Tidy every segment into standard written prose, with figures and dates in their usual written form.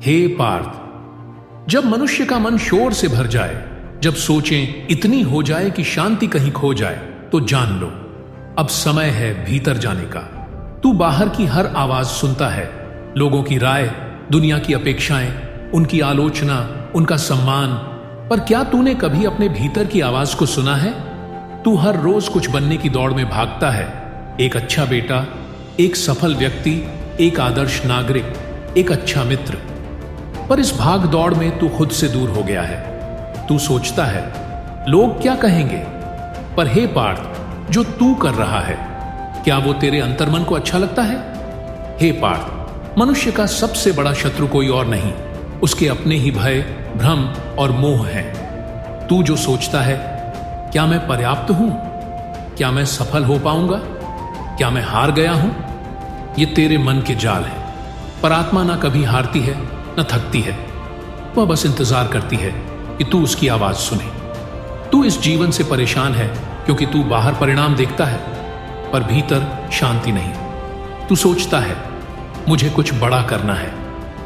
हे पार्थ, जब मनुष्य का मन शोर से भर जाए, जब सोचें इतनी हो जाए कि शांति कहीं खो जाए, तो जान लो अब समय है भीतर जाने का। तू बाहर की हर आवाज सुनता है, लोगों की राय, दुनिया की अपेक्षाएं, उनकी आलोचना, उनका सम्मान, पर क्या तूने कभी अपने भीतर की आवाज को सुना है? तू हर रोज कुछ बनने की दौड़ में भागता है, एक अच्छा बेटा, एक सफल व्यक्ति, एक आदर्श नागरिक, एक अच्छा मित्र। पर इस भाग दौड़ में तू खुद से दूर हो गया है। तू सोचता है लोग क्या कहेंगे, पर हे पार्थ, जो तू कर रहा है क्या वो तेरे अंतर्मन को अच्छा लगता है? हे पार्थ, मनुष्य का सबसे बड़ा शत्रु कोई और नहीं, उसके अपने ही भय, भ्रम और मोह हैं। तू जो सोचता है क्या मैं पर्याप्त हूं, क्या मैं सफल हो पाऊंगा, क्या मैं हार गया हूं, ये तेरे मन के जाल हैं। पर आत्मा ना कभी हारती है न थकती है, वह बस इंतजार करती है कि तू उसकी आवाज सुने। तू इस जीवन से परेशान है क्योंकि तू बाहर परिणाम देखता है पर भीतर शांति नहीं। तू सोचता है मुझे कुछ बड़ा करना है,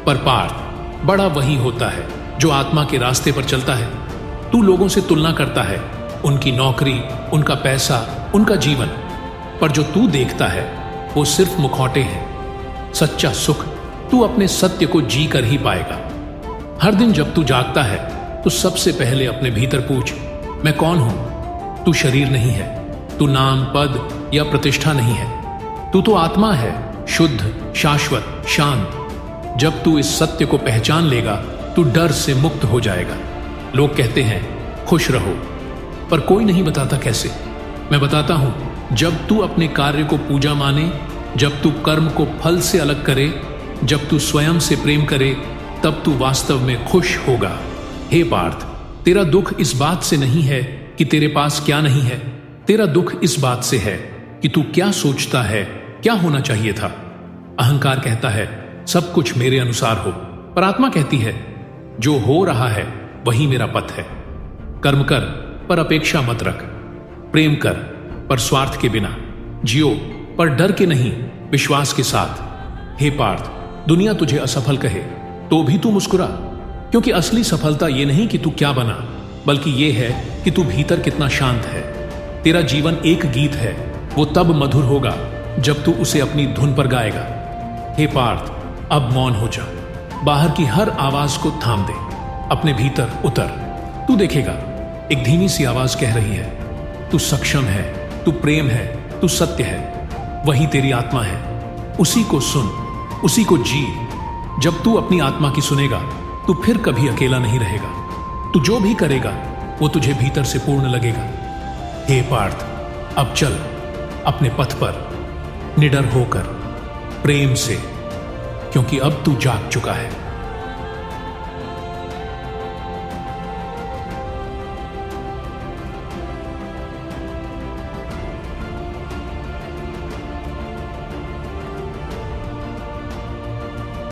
पर पार्थ, बड़ा वही होता है जो आत्मा के रास्ते पर चलता है। तू लोगों से तुलना करता है, उनकी नौकरी, उनका पैसा, उनका जीवन, पर जो तू देखता है वो सिर्फ मुखौटे हैं। सच्चा सुख तू अपने सत्य को जी कर ही पाएगा। हर दिन जब तू जागता है तो सबसे पहले अपने भीतर पूछ, मैं कौन हूं? तू शरीर नहीं है, तू नाम, पद या प्रतिष्ठा नहीं है, तू तो आत्मा है, शुद्ध, शाश्वत, शांत। जब तू इस सत्य को पहचान लेगा तू डर से मुक्त हो जाएगा। लोग कहते हैं खुश रहो, पर कोई नहीं बताता कैसे। मैं बताता हूं, जब तू अपने कार्य को पूजा माने, जब तू कर्म को फल से अलग करे, जब तू स्वयं से प्रेम करे, तब तू वास्तव में खुश होगा। हे पार्थ, तेरा दुख इस बात से नहीं है कि तेरे पास क्या नहीं है, तेरा दुख इस बात से है कि तू क्या सोचता है, क्या होना चाहिए था। अहंकार कहता है सब कुछ मेरे अनुसार हो, पर आत्मा कहती है जो हो रहा है वही मेरा पथ है। कर्म कर पर अपेक्षा मत रख, प्रेम कर पर स्वार्थ के बिना, जियो पर डर के नहीं, विश्वास के साथ। हे पार्थ, दुनिया तुझे असफल कहे तो भी तू मुस्कुरा, क्योंकि असली सफलता ये नहीं कि तू क्या बना, बल्कि ये है कि तू भीतर कितना शांत है। तेरा जीवन एक गीत है, वो तब मधुर होगा जब तू उसे अपनी धुन पर गाएगा। हे पार्थ, अब मौन हो जा, बाहर की हर आवाज को थाम दे, अपने भीतर उतर। तू देखेगा एक धीमी सी आवाज कह रही है तू सक्षम है, तू प्रेम है, तू सत्य है। वही तेरी आत्मा है, उसी को सुन, उसी को जी। जब तू अपनी आत्मा की सुनेगा तू फिर कभी अकेला नहीं रहेगा। तू जो भी करेगा वो तुझे भीतर से पूर्ण लगेगा। हे पार्थ, अब चल अपने पथ पर, निडर होकर, प्रेम से, क्योंकि अब तू जाग चुका है।